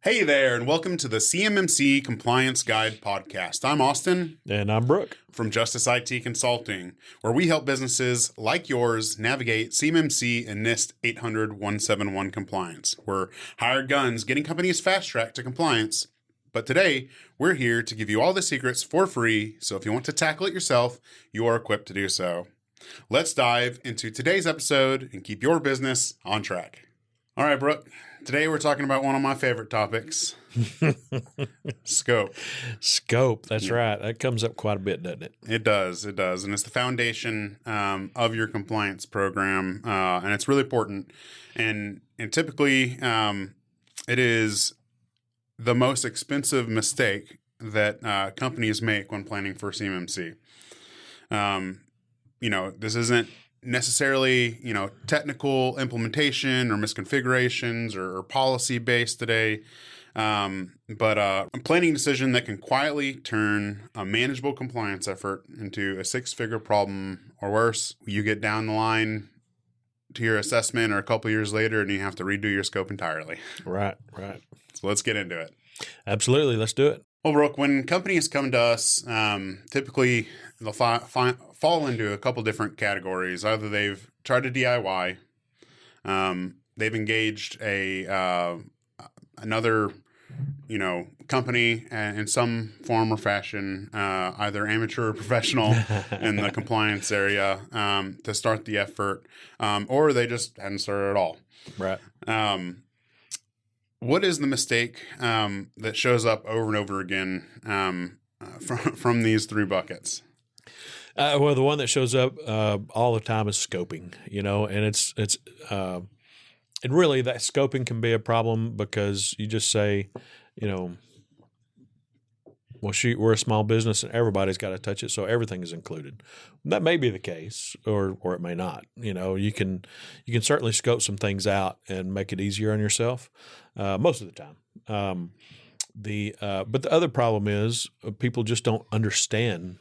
Hey there, and welcome to the CMMC Compliance Guide podcast. I'm Austin. And I'm Brooke. From Justice IT Consulting, where we help businesses like yours navigate CMMC and NIST 800-171 compliance. We're hired guns getting companies fast-tracked to compliance. But today, we're here to give you all the secrets for free, so if you want to tackle it yourself, you are equipped to do so. Let's dive into today's episode and keep your business on track. All right, Brooke. Today we're talking about one of my favorite topics, scope. Scope, that's right. That comes up quite a bit, doesn't it? It does. And it's the foundation of your compliance program, and it's really important. And typically, it is the most expensive mistake that companies make when planning for CMMC. This isn't necessarily, technical implementation or misconfigurations or policy based today, but a planning decision that can quietly turn a manageable compliance effort into a six-figure problem or worse. You get down the line to your assessment or a couple years later and you have to redo your scope entirely. Right. So let's get into it. Absolutely. Let's do it. Well, Brooke, when companies come to us, typically they'll fall into a couple different categories. Either they've tried to DIY, they've engaged another, company in some form or fashion, either amateur or professional in the compliance area, to start the effort, or they just hadn't started at all. Right. What is the mistake that shows up over and over again from these three buckets? Well, the one that shows up all the time is scoping, and and really that scoping can be a problem because you just say, well, shoot, we're a small business and everybody's got to touch it, so everything is included. That may be the case, or it may not. You can certainly scope some things out and make it easier on yourself most of the time. But the other problem is people just don't understand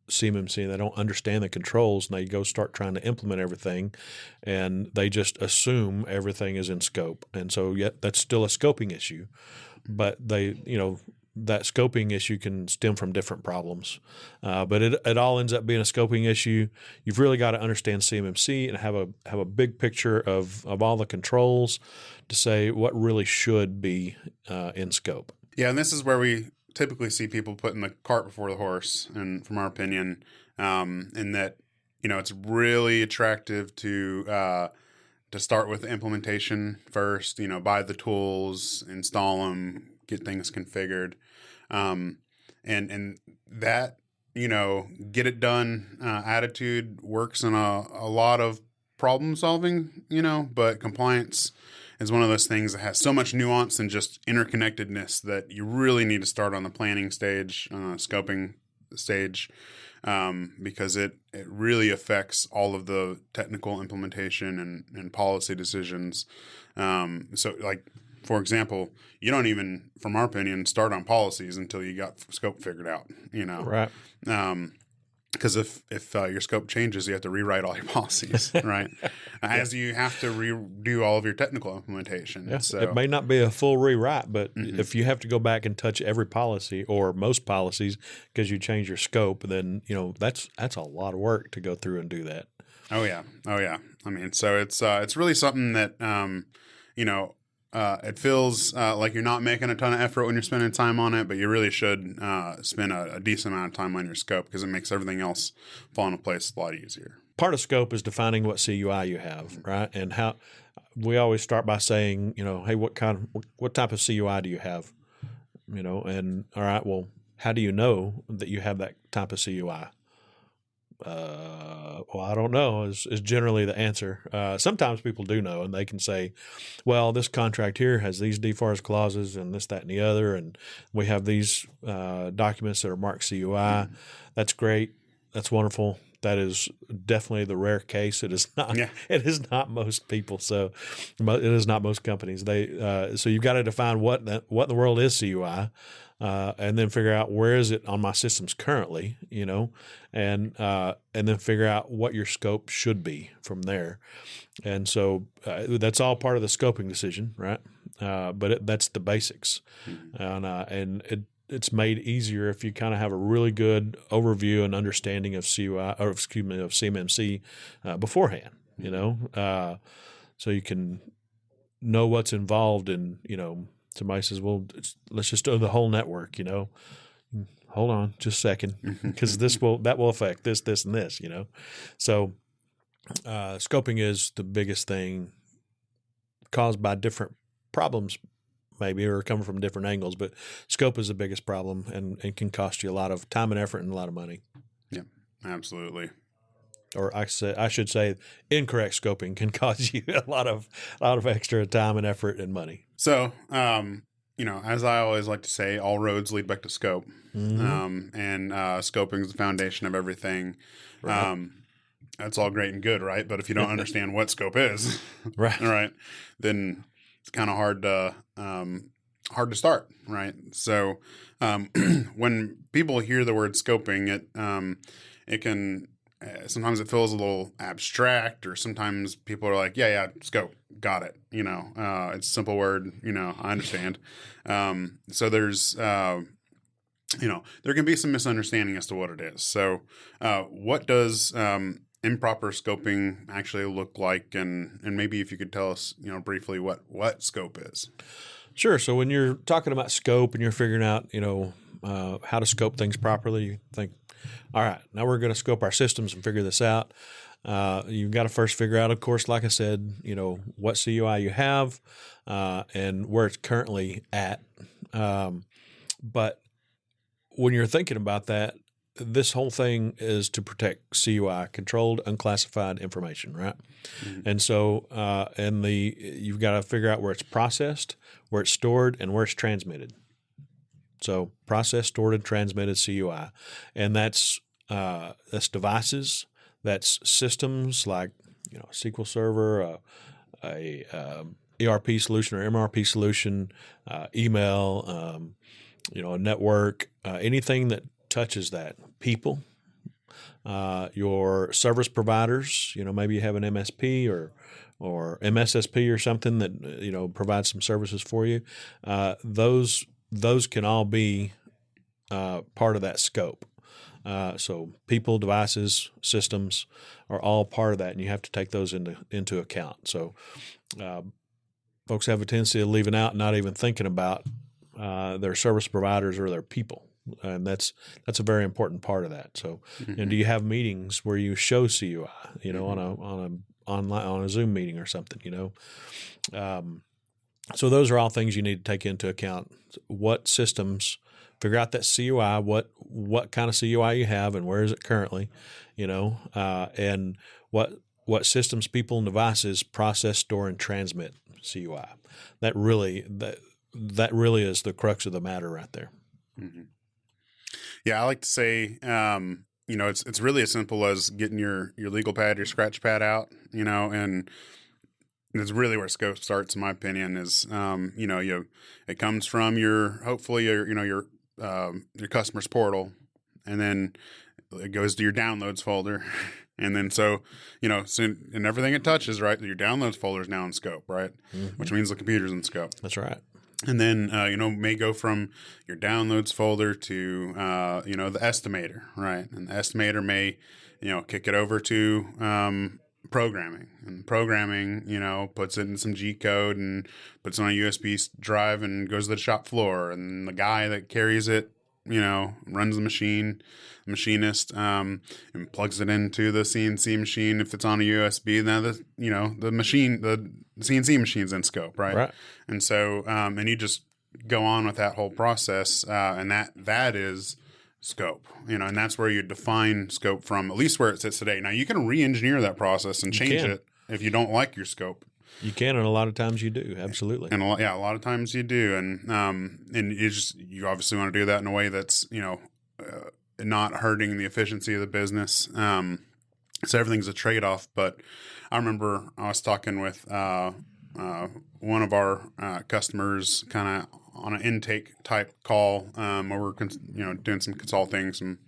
CMMC, and they don't understand the controls, and they go start trying to implement everything, and they just assume everything is in scope, and so yet that's still a scoping issue, but that scoping issue can stem from different problems, but it all ends up being a scoping issue. You've really got to understand CMMC and have a big picture of all the controls to say what really should be in scope. Yeah, and this is where we typically see people putting the cart before the horse, and from our opinion, in that it's really attractive to start with the implementation first. Buy the tools, install them, get things configured, and that get it done attitude works in a lot of problem solving. But compliance is one of those things that has so much nuance and just interconnectedness that you really need to start on the planning stage, scoping stage, because it really affects all of the technical implementation and policy decisions. So like, for example, you don't even, from our opinion, start on policies until you got scope figured out, Right. Because if your scope changes, you have to rewrite all your policies, right? As you have to redo all of your technical implementation. Yeah. So It may not be a full rewrite, but if you have to go back and touch every policy or most policies because you change your scope, then that's a lot of work to go through and do that. Oh yeah. I mean, so it's really something that it feels like you're not making a ton of effort when you're spending time on it, but you really should spend a decent amount of time on your scope because it makes everything else fall into place a lot easier. Part of scope is defining what CUI you have, right? And how we always start by saying, hey, what type of CUI do you have? And all right, well, how do you know that you have that type of CUI? Well, I don't know is generally the answer. Sometimes people do know, and they can say, well, this contract here has these deforest clauses and this, that, and the other, and we have these documents that are marked CUI. That's great. That's wonderful. That is definitely the rare case. It is not. Yeah. It is not most people. So it is not most companies. So you've got to define what in the world is CUI, and then figure out where is it on my systems currently. And then figure out what your scope should be from there. And so that's all part of the scoping decision, right? that's the basics, and it's made easier if you kind of have a really good overview and understanding of CUI, or excuse me, of CMMC beforehand. So you can know what's involved in. Somebody says, "Well, let's just do the whole network." Hold on, just a second, because that will affect this, and this. So scoping is the biggest thing, caused by different problems, maybe, or coming from different angles. But scope is the biggest problem, and can cost you a lot of time and effort and a lot of money. Yeah, absolutely. Or I should say, incorrect scoping can cost you a lot of extra time and effort and money. So, as I always like to say, all roads lead back to scope, and scoping is the foundation of everything. Right. That's all great and good, right? But if you don't understand what scope is, right, then it's kind of hard to start, right? So, when people hear the word scoping, it can sometimes it feels a little abstract, or sometimes people are like, yeah, scope, got it. It's a simple word. I understand. So there's there can be some misunderstanding as to what it is. So, what does improper scoping actually look like, and maybe if you could tell us, briefly what scope is. Sure. So when you're talking about scope and you're figuring out, how to scope things properly, you think, all right, now we're going to scope our systems and figure this out. You've got to first figure out, of course, like I said, what CUI you have and where it's currently at. But when you're thinking about that, this whole thing is to protect CUI, controlled unclassified information, right? Mm-hmm. And so, you've got to figure out where it's processed, where it's stored, and where it's transmitted. So, processed, stored, and transmitted CUI, and that's devices, that's systems like a SQL Server, a ERP solution or MRP solution, email, a network, anything that touches that. People, your service providers, maybe you have an MSP or MSSP or something that provides some services for you. Those can all be part of that scope. So people, devices, systems are all part of that, and you have to take those into account. So folks have a tendency of leaving out and not even thinking about their service providers or their people. And that's a very important part of that. So, do you have meetings where you show CUI, on a Zoom meeting or something, So those are all things you need to take into account. What systems, figure out that CUI, what kind of CUI you have and where is it currently, and what systems, people, and devices process, store, and transmit CUI. That really is the crux of the matter right there. Mm-hmm. Yeah, I like to say, it's really as simple as getting your legal pad, your scratch pad out, and it's really where scope starts, in my opinion. Is it comes from your customer's portal, and then it goes to your downloads folder, and then soon and everything it touches, right? Your downloads folder is now in scope, right? Mm-hmm. Which means the computer's in scope. That's right. And then, may go from your downloads folder to, the estimator, right? And the estimator may, kick it over to programming. And programming, puts it in some G code and puts it on a USB drive and goes to the shop floor. And the guy that carries it, runs the machinist, and plugs it into the CNC machine if it's on a USB. Now the CNC machine's in scope, right? And so, and you just go on with that whole process, and that is scope, and that's where you define scope from, at least where it sits today. Now you can re-engineer that process and change it if you don't like your scope. You can, and a lot of times you do. Absolutely. And a lot of times you do. And you obviously want to do that in a way that's, not hurting the efficiency of the business. So everything's a trade-off. But I remember I was talking with one of our customers kind of on an intake type call where we're doing some consulting, some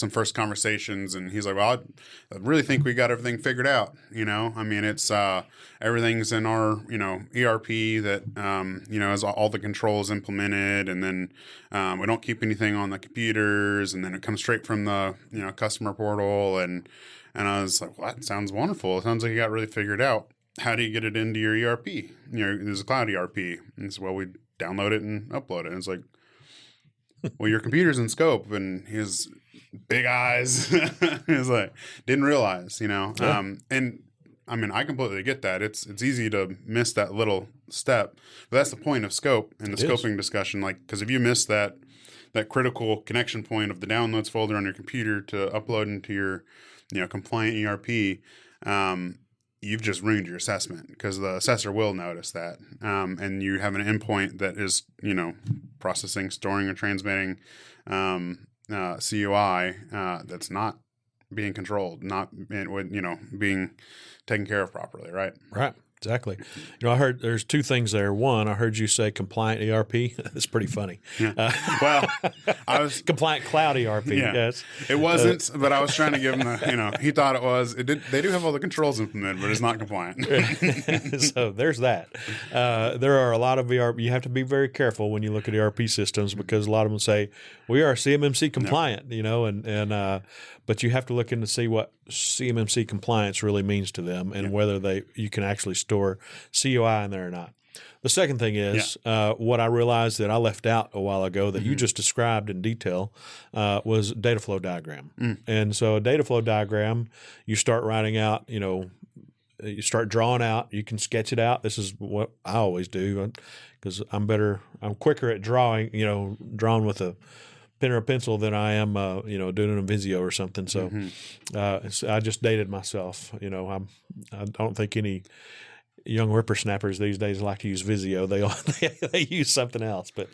first conversations, and he's like, "Well, I really think we got everything figured out. I mean, it's everything's in our ERP that has all the controls implemented, and then we don't keep anything on the computers, and then it comes straight from the customer portal." And I was like, "Well, that sounds wonderful. It sounds like you got really figured out. How do you get it into your ERP? There's a cloud ERP." And so, well, we download it and upload it. And it's like, well, your computer's in scope. And his big eyes, he was like, didn't realize, Yeah. And I mean, I completely get that. It's easy to miss that little step, but that's the point of scope and the scoping discussion. Like, because if you miss that critical connection point of the downloads folder on your computer to upload into your compliant ERP, you've just ruined your assessment, because the assessor will notice that. And you have an endpoint that is, processing, storing, or transmitting CUI that's not being controlled, not being taken care of properly, right? Right. Exactly. I heard there's two things there. One, I heard you say compliant ERP. That's pretty funny. Yeah. Well, I was compliant cloud ERP. Yeah. Yes. It wasn't, but I was trying to give him he thought it was. It did. They do have all the controls implemented, but it's not compliant. So there's that. There are a lot of ERP. You have to be very careful when you look at ERP systems, because a lot of them say we are CMMC compliant. But you have to look in to see what CMMC compliance really means to them, and whether you can actually store CUI in there or not. The second thing is what I realized that I left out a while ago that you just described in detail was data flow diagram. And so a data flow diagram, you start writing out, you start drawing out, you can sketch it out. This is what I always do, because I'm quicker at drawing with a pen or a pencil than I am, doing it on Visio or something. So I just dated myself. I don't think any young whippersnappers these days like to use Visio. They use something else. But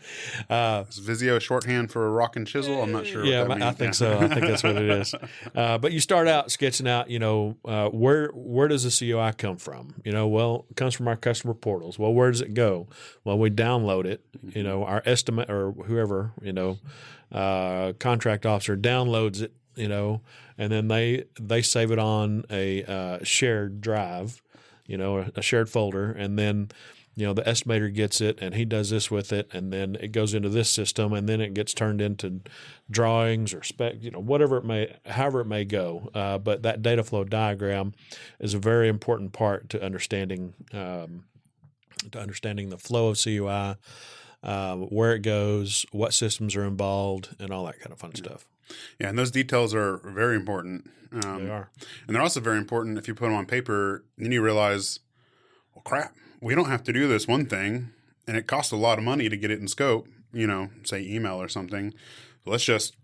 is Visio shorthand for a rock and chisel? I'm not sure. Yeah, what that means. I think so. I think that's what it is. But you start out sketching out, where does the CUI come from? Well, it comes from our customer portals. Well, where does it go? Well, we download it. Our estimate, or whoever, contract officer downloads it, and then they save it on a shared drive, a shared folder, and then the estimator gets it and he does this with it, and then it goes into this system, and then it gets turned into drawings or spec, however it may go. But that data flow diagram is a very important part to understanding the flow of CUI, where it goes, what systems are involved, and all that kind of fun stuff. Yeah, and those details are very important. They are. And they're also very important if you put them on paper. Then you realize, well, crap, we don't have to do this one thing, and it costs a lot of money to get it in scope, say email or something. So let's just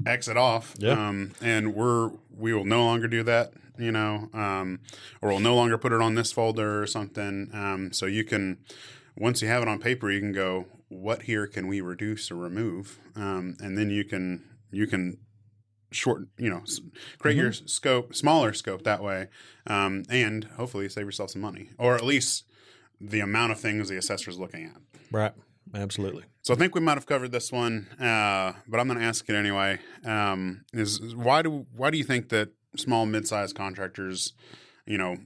exit off, and we will no longer do that, or we'll no longer put it on this folder or something. So you can, once you have it on paper, you can go, what here can we reduce or remove? And then you can create your scope, smaller scope that way, and hopefully save yourself some money, or at least the amount of things the assessor is looking at. Right. Absolutely. So I think we might have covered this one, but I'm going to ask it anyway. Is why do you think that small, mid-sized contractors, either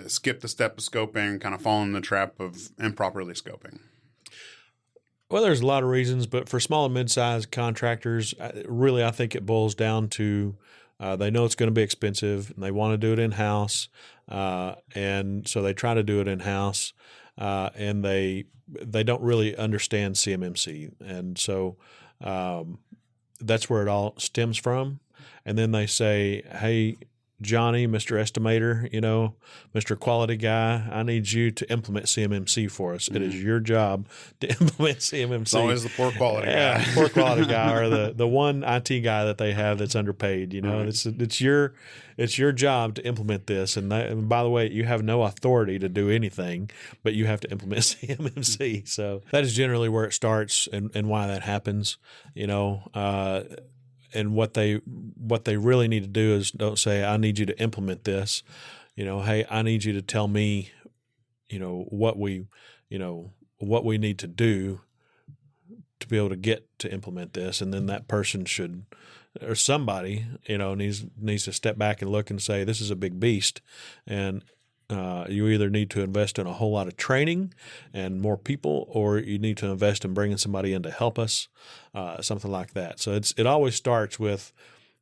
skip the step of scoping, kind of fall in the trap of improperly scoping? Well, there's a lot of reasons, but for small and mid-sized contractors, really, I think it boils down to they know it's going to be expensive, and they want to do it in-house, and so they try to do it in-house, and they don't really understand CMMC, and so that's where it all stems from. And then they say, "Hey, Johnny, Mr. Estimator, Mr. Quality Guy, I need you to implement CMMC for us. It is your job to implement CMMC." It's always the poor quality guy. Poor quality guy, or the one IT guy that they have that's underpaid. It's your job to implement this. And by the way, you have no authority to do anything, but you have to implement CMMC. So that is generally where it starts, and why that happens. And what they really need to do is don't say, "I need you to implement this." Hey, I need you to tell me, what what we need to do to be able to get to implement this. And then that person should, or somebody, needs to step back and look and say, this is a big beast. And you either need to invest in a whole lot of training and more people, or you need to invest in bringing somebody in to help us, something like that. So it always starts with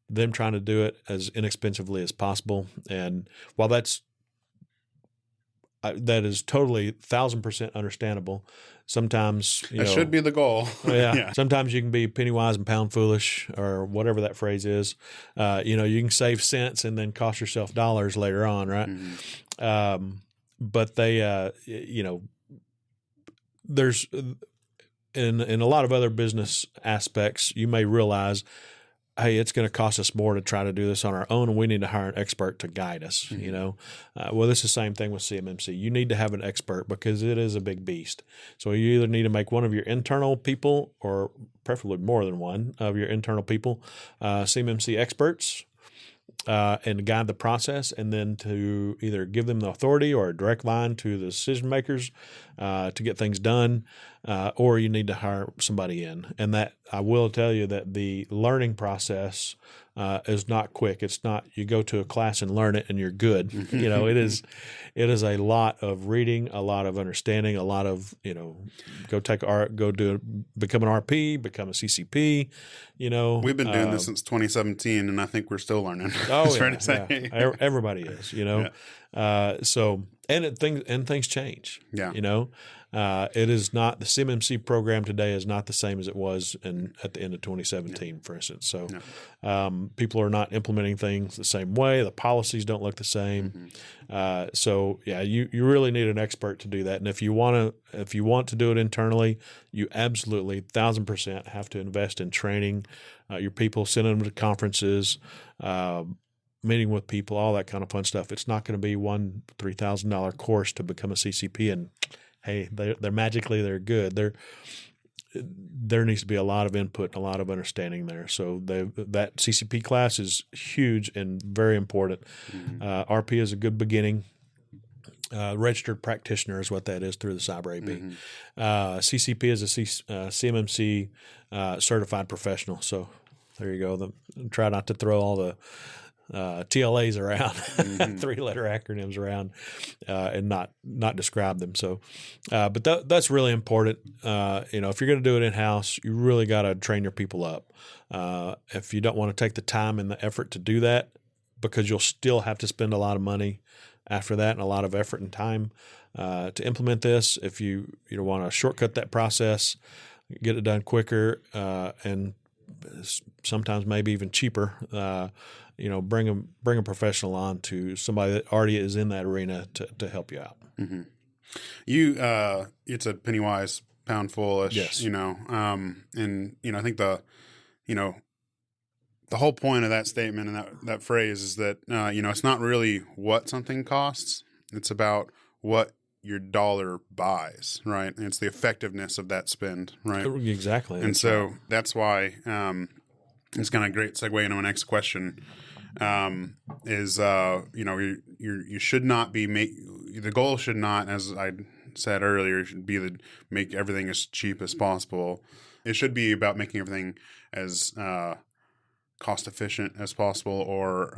them trying to do it as inexpensively as possible. And while that is totally 1,000% understandable, sometimes it should be the goal. Yeah. Sometimes you can be penny wise and pound foolish, or whatever that phrase is. You can save cents and then cost yourself dollars later on, right? Mm-hmm. But they, there's in a lot of other business aspects, you may realize, hey, it's going to cost us more to try to do this on our own, and we need to hire an expert to guide us. Mm-hmm. Well, this is the same thing with CMMC. You need to have an expert because it is a big beast. So you either need to make one of your internal people, or preferably more than one of your internal people, CMMC experts, and guide the process, and then to either give them the authority or a direct line to the decision makers to get things done, or you need to hire somebody in. And that, I will tell you that the learning process is not quick. It's not you go to a class and learn it and you're good. It is a lot of reading, a lot of understanding, a lot of become an RP, become a CCP. We've been doing this since 2017, and I think we're still learning. Oh, it's fair to say. Yeah. Everybody is. So things change. Yeah. It is not, the CMMC program today is not the same as it was at the end of 2017, for instance. So people are not implementing things the same way. The policies don't look the same. Mm-hmm. You really need an expert to do that. And if you want to do it internally, you absolutely 1,000% have to invest in training your people, sending them to conferences, meeting with people, all that kind of fun stuff. It's not going to be one $3,000 course to become a CCP and hey, they're good. There needs to be a lot of input, a lot of understanding there. So that CCP class is huge and very important. Mm-hmm. RP is a good beginning. Registered practitioner is what that is through the Cyber AB. Mm-hmm. CCP is a CMMC certified professional. So there you go. Try not to throw all the TLAs around, mm-hmm. 3-letter acronyms around, and not describe them. So, but that's really important. If you're going to do it in-house, you really got to train your people up. If you don't want to take the time and the effort to do that, because you'll still have to spend a lot of money after that and a lot of effort and time to implement this. If you want to shortcut that process, get it done quicker, and sometimes maybe even cheaper, bring a professional on, to somebody that already is in that arena to help you out. Mm-hmm. It's a penny wise, pound foolish. Yes. And I think the whole point of that statement and that phrase is that it's not really what something costs; it's about what your dollar buys, right? And it's the effectiveness of that spend, right? Exactly. And so that's why it's kind of a great segue into my next question. You should not be the goal should not, as I said earlier, should be to make everything as cheap as possible. It should be about making everything as cost efficient as possible, or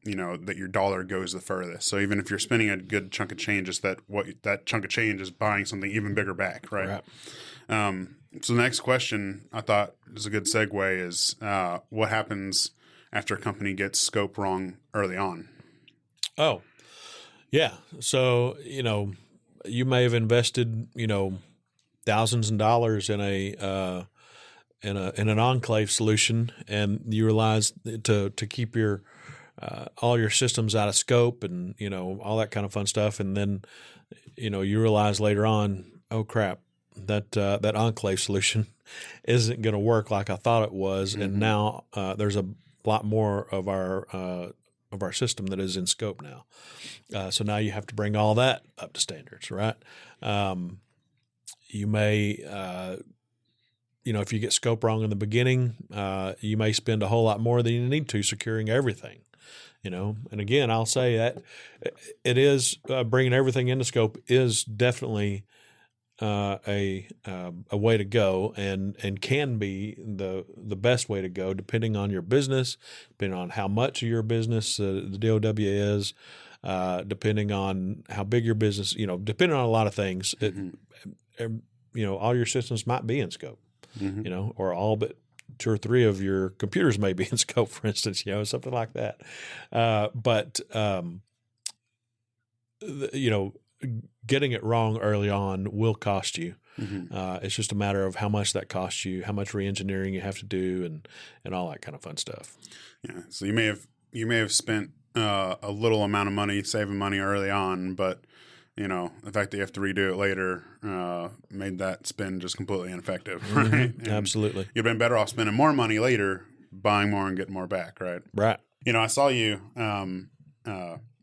that your dollar goes the furthest. So even if you're spending a good chunk of change, is that that chunk of change is buying something even bigger back, right? So the next question I thought is a good segue is what happens after a company gets scope wrong early on? Oh, yeah. So, you may have invested, thousands of dollars in an enclave solution, and you realize to keep your all your systems out of scope and all that kind of fun stuff, and then you realize later on, oh crap, that enclave solution isn't going to work like I thought it was, mm-hmm. and now there's a lot more of our system that is in scope now. So now you have to bring all that up to standards, right? You may, if you get scope wrong in the beginning, you may spend a whole lot more than you need to securing everything. And again, I'll say that it is bringing everything into scope is definitely a way to go, and can be the best way to go, depending on your business, depending on how much of your business the DOW is, depending on how big your business, depending on a lot of things. All your systems might be in scope, or all but 2 or 3 of your computers may be in scope, for instance, something like that. But getting it wrong early on will cost you. It's just a matter of how much that costs you, how much re-engineering you have to do, and all that kind of fun stuff. Yeah. So you may have spent a little amount of money saving money early on, but the fact that you have to redo it later made that spend just completely ineffective, right? Absolutely. You've been better off spending more money later, buying more and getting more back, right? Right. I saw you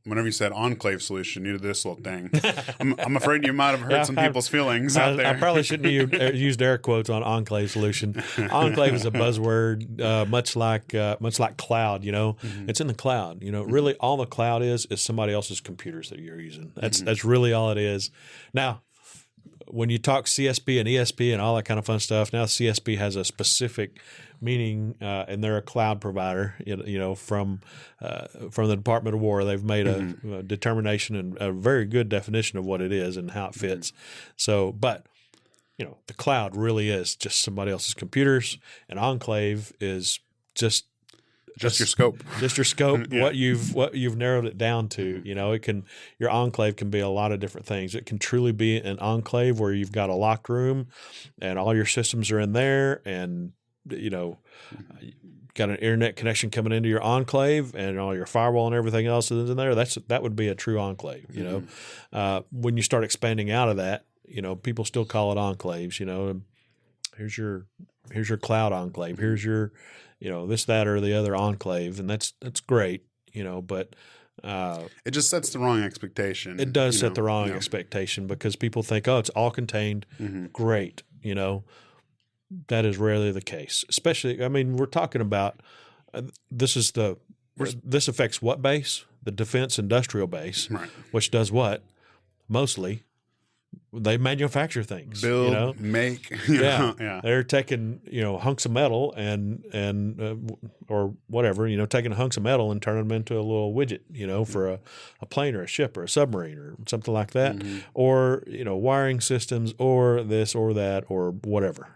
whenever you said enclave solution, you did this little thing. I'm afraid you might have hurt some people's feelings out there. I probably shouldn't have used air quotes on enclave solution. Enclave is a buzzword, much like cloud. It's in the cloud. Really, all the cloud is somebody else's computers that you're using. That's really all it is. Now, when you talk CSP and ESP and all that kind of fun stuff, now CSP has a specific meaning, and they're a cloud provider. From the Department of War, they've made a determination and a very good definition of what it is and how it fits. So, but the cloud really is just somebody else's computers, and enclave is just your scope. Just your scope. Yeah. What you've narrowed it down to. Your enclave can be a lot of different things. It can truly be an enclave where you've got a locked room and all your systems are in there, and got an internet connection coming into your enclave, and all your firewall and everything else is in there. That would be a true enclave. When you start expanding out of that, people still call it enclaves. Here's your cloud enclave. Here's your this, that, or the other enclave, and that's great. But it just sets the wrong expectation. It does set the wrong expectation, because people think, oh, it's all contained. Great. That is rarely the case. Especially, we're talking about this affects what base? The defense industrial base, right? Which does what? Mostly, they manufacture things. Build, make. Yeah. They're taking hunks of metal and or whatever, taking hunks of metal and turning them into a little widget, for a plane or a ship or a submarine or something like that, or wiring systems or this or that or whatever,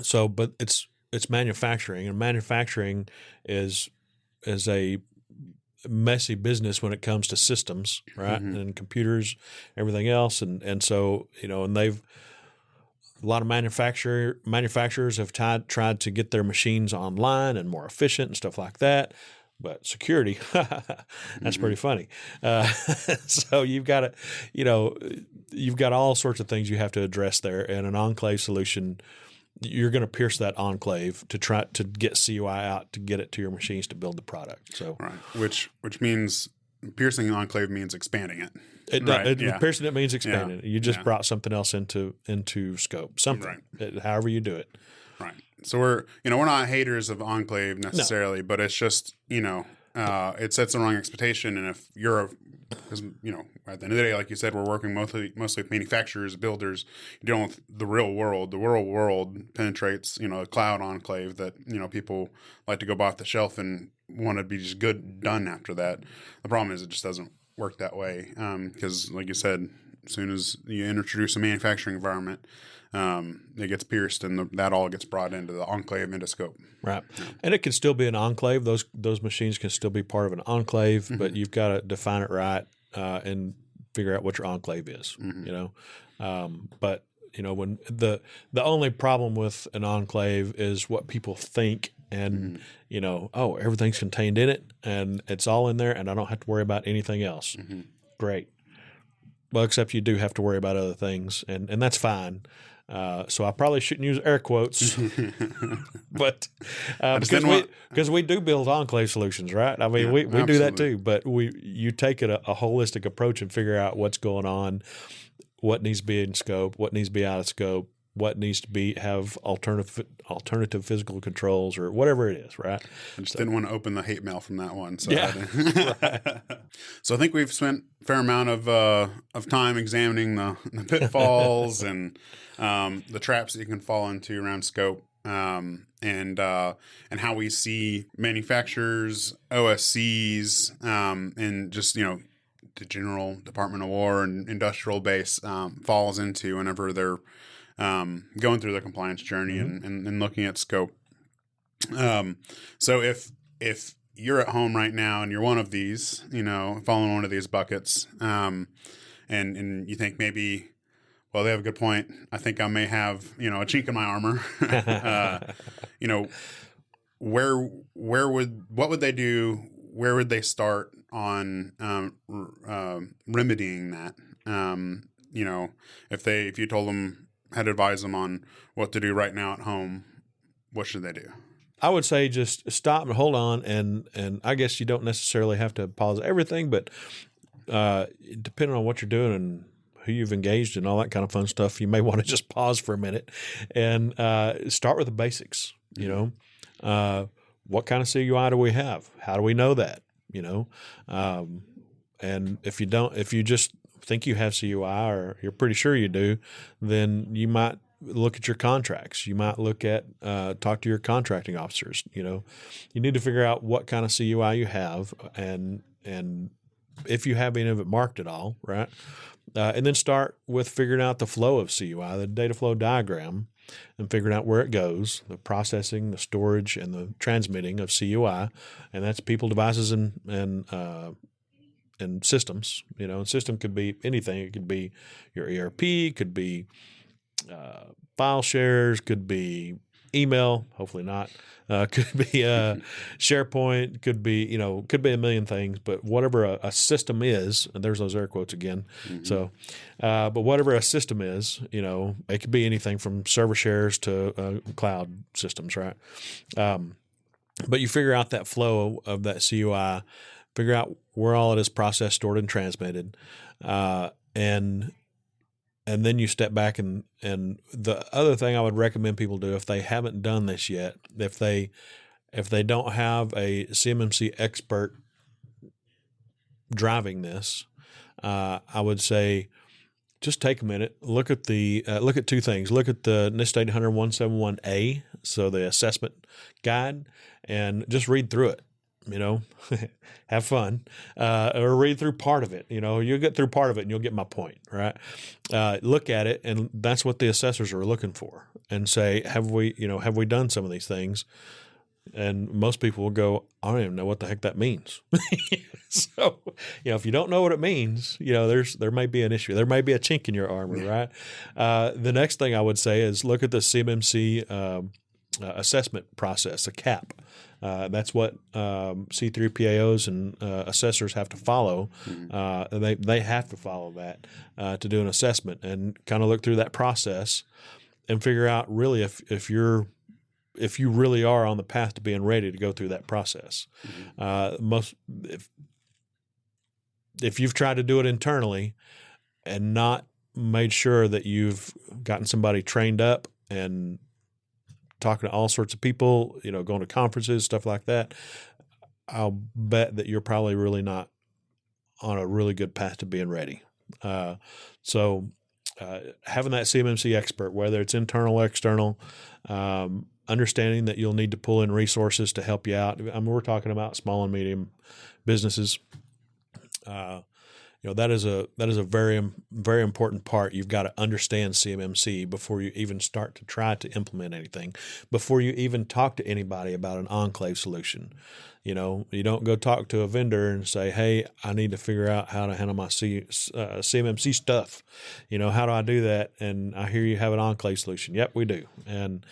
So, but it's manufacturing, and manufacturing is a messy business when it comes to systems, right? And computers, everything else. And so, and a lot of manufacturers have tried to get their machines online and more efficient and stuff like that. But security, that's pretty funny. So you've got all sorts of things you have to address there, and an enclave solution, you're going to pierce that enclave to try to get CUI out to get it to your machines to build the product. So right, which means piercing an enclave means expanding it. Piercing it means expanding it. You just brought something else into scope. Something, however you do it. Right. So we're not haters of enclave necessarily, but it's just it sets the wrong expectation, and if you're because at the end of the day, like you said, we're working mostly with manufacturers, builders. You're dealing with the real world. The real world penetrates a cloud enclave that people like to go buy off the shelf and want to be just done after that. The problem is it just doesn't work that way, because like you said, as soon as you introduce a manufacturing environment, it gets pierced, and that all gets brought into the enclave, into scope. Right. Yeah. And it can still be an enclave. Those machines can still be part of an enclave, but you've got to define it right and figure out what your enclave is. But when the only problem with an enclave is what people think, and oh, everything's contained in it, and it's all in there, and I don't have to worry about anything else. Great. Well, except you do have to worry about other things, and that's fine. So I probably shouldn't use air quotes, but because we do build enclave solutions, right? We do that too, but you take a holistic approach and figure out what's going on, what needs to be in scope, what needs to be out of scope, what needs to have alternative physical controls or whatever it is, right? I just didn't want to open the hate mail from that one. So right. So I think we've spent a fair amount of time examining the pitfalls and the traps that you can fall into around scope, and how we see manufacturers, OSCs, and just the general Department of War and industrial base falls into whenever they're going through the compliance journey and looking at scope. So if you're at home right now and you're one of these, following one of these buckets, and you think maybe, well, they have a good point. I think I may have, a chink in my armor. What would they do? Where would they start on remedying that? If you told them, had to advise them on what to do right now at home, what should they do? I would say just stop and hold on, and I guess you don't necessarily have to pause everything, but depending on what you're doing and who you've engaged and all that kind of fun stuff, you may want to just pause for a minute and start with the basics. What kind of CUI do we have? How do we know that? And if you just think you have CUI or you're pretty sure you do, then you might look at your contracts. You might look at talk to your contracting officers. You need to figure out what kind of CUI you have and if you have any of it marked at all, right? And then start with figuring out the flow of CUI, the data flow diagram, and figuring out where it goes, the processing, the storage, and the transmitting of CUI, and that's people, devices, and systems. And system could be anything. It could be your ERP, could be file shares, could be email, hopefully not, could be SharePoint, could be a million things, but whatever a system is, and there's those air quotes again. So but whatever a system is, it could be anything from server shares to cloud systems, right? But you figure out that flow of that CUI, figure out where all it is processed, stored, and transmitted, and then you step back and the other thing I would recommend people do if they haven't done this yet, if they don't have a CMMC expert driving this, I would say just take a minute, look at two things. Look at the NIST 800-171A, so the assessment guide, and just read through it. Have fun, or read through part of it. You'll get through part of it and you'll get my point, right? Look at it, and that's what the assessors are looking for, and say, have we done some of these things? And most people will go, I don't even know what the heck that means. So, if you don't know what it means, there may be an issue. There may be a chink in your armor, right? The next thing I would say is look at the CMMC assessment process, a CAP. That's what C3PAOs and assessors have to follow. They have to follow that to do an assessment and kind of look through that process and figure out really if you really are on the path to being ready to go through that process. If you've tried to do it internally and not made sure that you've gotten somebody trained up and talking to all sorts of people, going to conferences, stuff like that, I'll bet that you're probably really not on a really good path to being ready. So having that CMMC expert, whether it's internal or external, understanding that you'll need to pull in resources to help you out. We're talking about small and medium businesses. That is a very, very important part. You've got to understand CMMC before you even start to try to implement anything, before you even talk to anybody about an enclave solution. You don't go talk to a vendor and say, hey, I need to figure out how to handle my CMMC stuff. How do I do that? And I hear you have an enclave solution. Yep, we do. And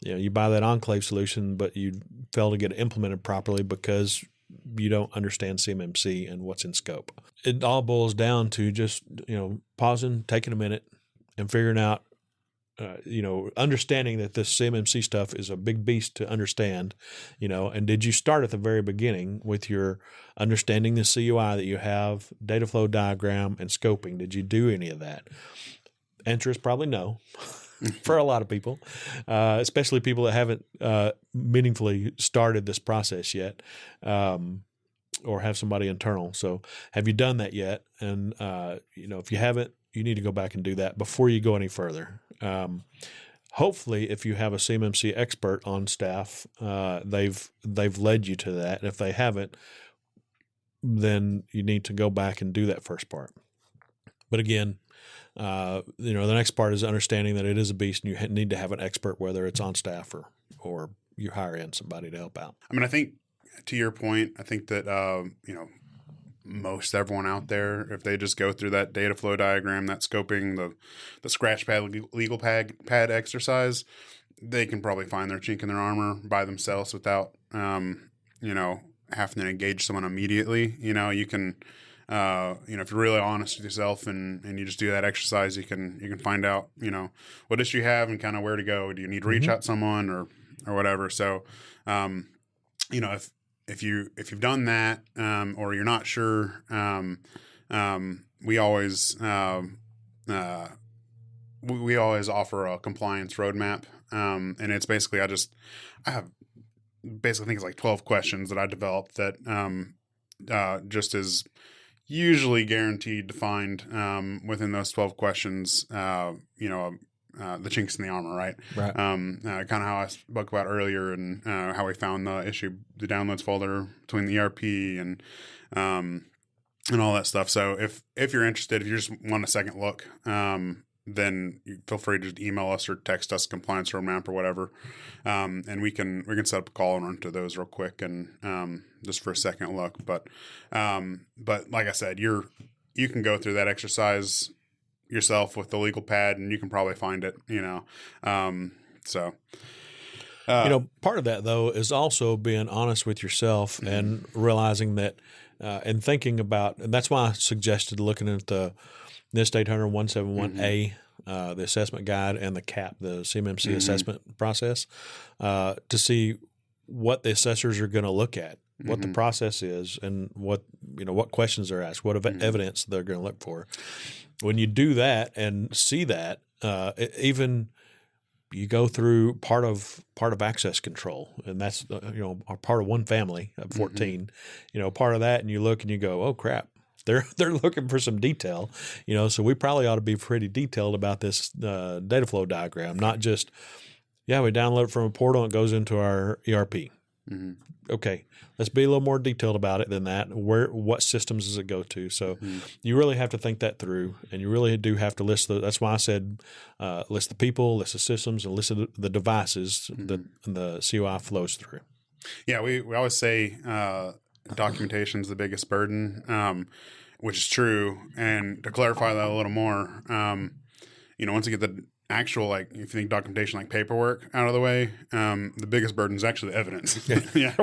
you buy that enclave solution, but you fail to get it implemented properly because you don't understand CMMC and what's in scope. It all boils down to just, pausing, taking a minute and figuring out, understanding that this CMMC stuff is a big beast to understand, and did you start at the very beginning with your understanding the CUI that you have, data flow diagram, and scoping? Did you do any of that? Answer is probably no. For a lot of people, especially people that haven't meaningfully started this process yet. or have somebody internal. So have you done that yet? And, if you haven't, you need to go back and do that before you go any further. Hopefully, if you have a CMMC expert on staff, they've led you to that. And if they haven't, then you need to go back and do that first part. But again, the next part is understanding that it is a beast, and you need to have an expert, whether it's on staff or you hire in somebody to help out. I mean, I think to your point, I think that most everyone out there, if they just go through that data flow diagram, that scoping, the scratch pad, legal pad exercise, they can probably find their chink in their armor by themselves without, having to engage someone immediately. You can, if you're really honest with yourself and you just do that exercise, you can find out, what issue you have and kind of where to go. Do you need to reach out to someone or whatever? So, if you've done that, or you're not sure, we always offer a compliance roadmap. And it's basically, I think it's like 12 questions that I developed that, just is usually guaranteed to find, within those 12 questions, the chinks in the armor, right? Right. Kind of how I spoke about earlier, and how we found the downloads folder between the ERP and all that stuff. So if you're interested, if you just want a second look, then you feel free to just email us or text us compliance roadmap or whatever, and we can set up a call and run to those real quick and just for a second look. But like I said, you can go through that exercise yourself with the legal pad, and you can probably find it. Part of that though is also being honest with yourself and realizing that, and thinking about, and that's why I suggested looking at the NIST 800-171A, the assessment guide, and the CAP, the CMMC Assessment Process, to see what the assessors are going to look at, what the process is, and what questions they're asked, what evidence they're going to look for. When you do that and see that, even you go through part of access control, and that's part of one family of 14. Part of that, and you look and you go, oh crap, they're looking for some detail. So we probably ought to be pretty detailed about this data flow diagram, not just we download it from a portal and it goes into our ERP. Okay, let's be a little more detailed about it than that. What systems does it go to? So you really have to think that through, and you really do have to list that's why I said list the people, list the systems, and list the devices that the COI flows through. Yeah, we always say documentation is the biggest burden, which is true. And to clarify that a little more, once you get the actual, if you think documentation like paperwork out of the way, the biggest burden is actually the evidence. Yeah.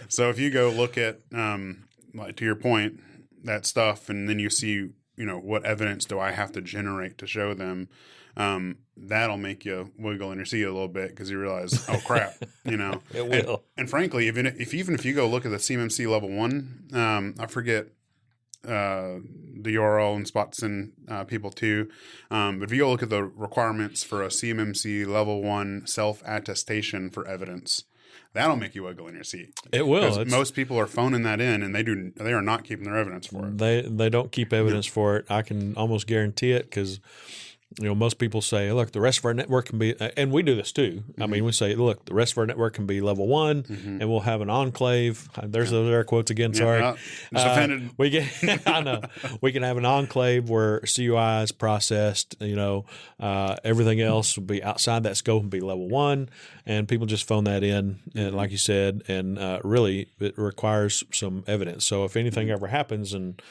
So if you go look at, to your point, that stuff, and then you see, what evidence do I have to generate to show them, that'll make you wiggle in your seat a little bit, because you realize, oh crap, It will. And frankly, even if you go look at the CMMC level 1, I forget the URL and spots in people too. But if you go look at the requirements for a CMMC level 1 self-attestation for evidence, that'll make you wiggle in your seat. It will. Most people are phoning that in, and they are not keeping their evidence for it. They don't keep evidence for it. I can almost guarantee it, because most people say, look, the rest of our network can be, and we do this too. I mean, we say, look, the rest of our network can be level 1, and we'll have an enclave. There's those air quotes again. Sorry. Just offended. I know. We can have an enclave where CUI is processed, everything else will be outside that scope and be level 1. And people just phone that in, and like you said, and really it requires some evidence. So if anything ever happens and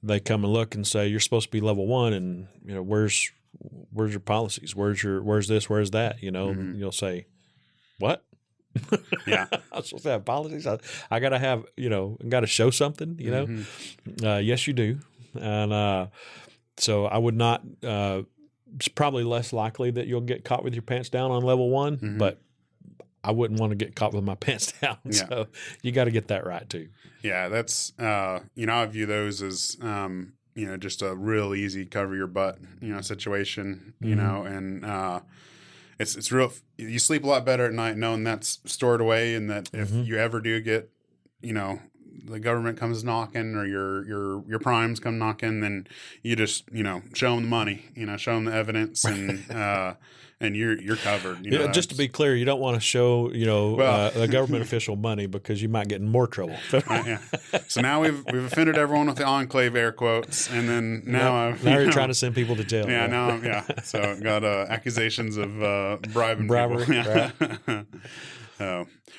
they come and look and say, you're supposed to be level 1, and where's your policies? Where's this? Where's that? And you'll say, what? Yeah. I'm supposed to have policies. I gotta have, got to show something, yes, you do. And so I would not, it's probably less likely that you'll get caught with your pants down on level 1, but I wouldn't want to get caught with my pants down. Yeah. So you got to get that right too. Yeah, that's I view those as just a real easy cover your butt situation. And it's real. You sleep a lot better at night knowing that's stored away, and that if you ever do get the government comes knocking or your primes come knocking, then you just, show them the money, show them the evidence, and you're covered. Just to be clear, you don't want to show a government official money because you might get in more trouble. Yeah. So now we've offended everyone with the enclave air quotes, and then now you're trying to send people to jail. Yeah. So got accusations of bribery. Right.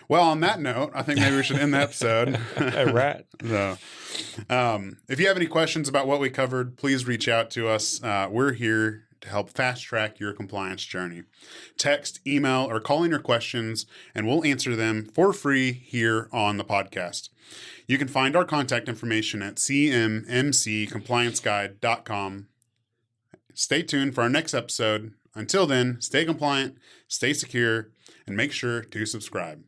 Well, on that note, I think maybe we should end the episode. Right. So, if you have any questions about what we covered, please reach out to us. We're here to help fast track your compliance journey. Text, email, or call in your questions, and we'll answer them for free here on the podcast. You can find our contact information at cmmccomplianceguide.com. Stay tuned for our next episode. Until then, stay compliant, stay secure, and make sure to subscribe.